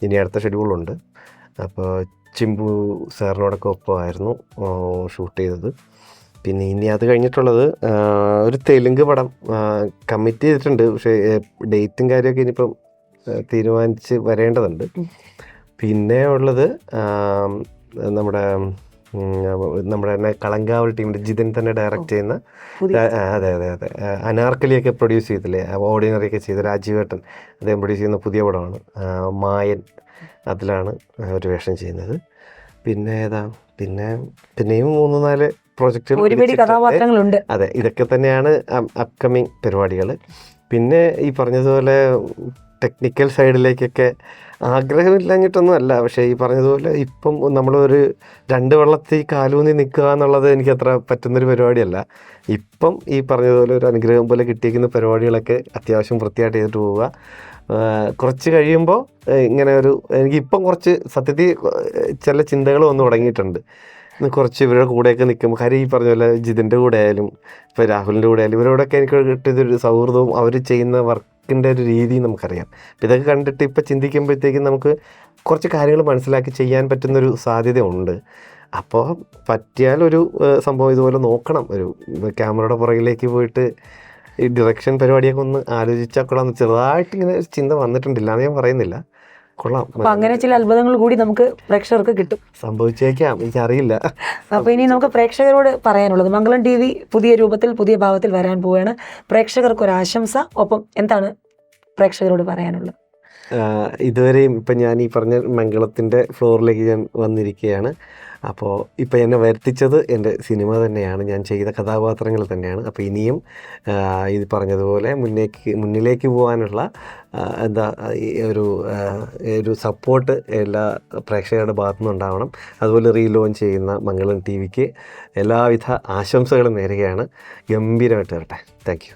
ഇനി അടുത്ത ഷെഡ്യൂളുണ്ട്. അപ്പോൾ ചിമ്പു സാറിനോടൊക്കെ ഒപ്പമായിരുന്നു ഷൂട്ട് ചെയ്തത്. പിന്നെ ഇനി അത് കഴിഞ്ഞിട്ടുള്ളത് ഒരു തെലുങ്ക് പടം കമ്മിറ്റ് ചെയ്തിട്ടുണ്ട്. പക്ഷേ ഡേറ്റും കാര്യമൊക്കെ ഇനിയിപ്പം തീരുമാനിച്ച് വരേണ്ടതുണ്ട്. പിന്നെ ഉള്ളത് നമ്മുടെ തന്നെ കളങ്കാവൽ ടീമിൻ്റെ ജിതിൻ തന്നെ ഡയറക്റ്റ് ചെയ്യുന്ന, അതെ അതെ അതെ, അനാർക്കലിയൊക്കെ പ്രൊഡ്യൂസ് ചെയ്തില്ലേ, ഓർഡിനറിയൊക്കെ ചെയ്ത രാജീവേട്ടൻ അദ്ദേഹം പ്രൊഡ്യൂസ് ചെയ്യുന്ന പുതിയ പടമാണ് മായൻ. അതിലാണ് ഒരു വേഷം ചെയ്യുന്നത്. പിന്നെ ഏതാ പിന്നെയും 3-4 പ്രോജക്റ്റുകൾ. അതെ, ഇതൊക്കെ തന്നെയാണ് അപ്കമിങ് പരിപാടികൾ. പിന്നെ ഈ പറഞ്ഞതുപോലെ ടെക്നിക്കൽ സൈഡിലേക്കൊക്കെ ആഗ്രഹമില്ലാഞ്ഞിട്ടൊന്നും അല്ല, പക്ഷേ ഈ പറഞ്ഞതുപോലെ ഇപ്പം നമ്മളൊരു 2 വെള്ളത്തിൽ കാലൂന്നി നിൽക്കുക എന്നുള്ളത് എനിക്ക് അത്ര പറ്റുന്നൊരു പരിപാടിയല്ല. ഇപ്പം ഈ പറഞ്ഞതുപോലെ ഒരു അനുഗ്രഹം പോലെ കിട്ടിയിരിക്കുന്ന പരിപാടികളൊക്കെ അത്യാവശ്യം വൃത്തിയായിട്ട് ചെയ്തിട്ട് പോവുക. കുറച്ച് കഴിയുമ്പോൾ ഇങ്ങനെ എനിക്കിപ്പം കുറച്ച് സത്യത്തിൽ ചില ചിന്തകൾ വന്ന് തുടങ്ങിയിട്ടുണ്ട്. കുറച്ച് ഇവരുടെ കൂടെയൊക്കെ നിൽക്കുമ്പോൾ, കാര്യം ഈ പറഞ്ഞ പോലെ ജിതിൻ്റെ കൂടെ ആയാലും ഇപ്പോൾ രാഹുലിൻ്റെ കൂടെ ആയാലും ഇവരോടൊക്കെ എനിക്ക് കിട്ടിയതൊരു സൗഹൃദവും അവർ ചെയ്യുന്ന വർക്കിൻ്റെ ഒരു രീതിയും നമുക്കറിയാം. ഇതൊക്കെ കണ്ടിട്ട് ഇപ്പം ചിന്തിക്കുമ്പോഴത്തേക്കും നമുക്ക് കുറച്ച് കാര്യങ്ങൾ മനസ്സിലാക്കി ചെയ്യാൻ പറ്റുന്നൊരു സാധ്യത ഉണ്ട്. അപ്പോൾ പറ്റിയാൽ ഒരു സംഭവം ഇതുപോലെ നോക്കണം. ഒരു ക്യാമറയുടെ പുറകിലേക്ക് പോയിട്ട് ഈ ഡിറക്ഷൻ പരിപാടിയൊക്കെ ഒന്ന് ആലോചിച്ചാൽ കൊള്ളാം. ചെറുതായിട്ട് ഇങ്ങനെ ചിന്ത വന്നിട്ടുണ്ടില്ല എന്ന് ഞാൻ പറയുന്നില്ല. കൊള്ളാം. അപ്പൊ അങ്ങനെ ചില അത്ഭുതങ്ങൾ കൂടി നമുക്ക് പ്രേക്ഷകർക്ക് കിട്ടും. സംഭവിച്ചേക്കാം, എനിക്കറിയില്ല. അപ്പോൾ ഇനി നമുക്ക് പ്രേക്ഷകരോട് പറയാനുള്ളത്, മംഗളം TV പുതിയ രൂപത്തിൽ പുതിയ ഭാവത്തിൽ വരാൻ പോവുകയാണ്. പ്രേക്ഷകർക്ക് ഒരു ആശംസ, ഒപ്പം എന്താണ് പ്രേക്ഷകരോട് പറയാനുള്ളത്? ഇതുവരെയും ഇപ്പം ഞാൻ ഈ പറഞ്ഞ മംഗളത്തിൻ്റെ ഫ്ലോറിലേക്ക് ഞാൻ വന്നിരിക്കുകയാണ്. അപ്പോൾ ഇപ്പം എന്നെ വരുത്തിച്ചത് എൻ്റെ സിനിമ തന്നെയാണ്, ഞാൻ ചെയ്ത കഥാപാത്രങ്ങൾ തന്നെയാണ്. അപ്പോൾ ഇനിയും ഇത് പറഞ്ഞതുപോലെ മുന്നിലേക്ക് പോകാനുള്ള ഒരു സപ്പോർട്ട് എല്ലാ പ്രേക്ഷകരുടെ ഭാഗത്തു നിന്നുണ്ടാവണം. അതുപോലെ റീലോഞ്ച് ചെയ്യുന്ന മംഗളം TVക്ക് എല്ലാവിധ ആശംസകളും നേരുകയാണ്. ഗംഭീരമായിട്ട് വരട്ടെ. Thank you.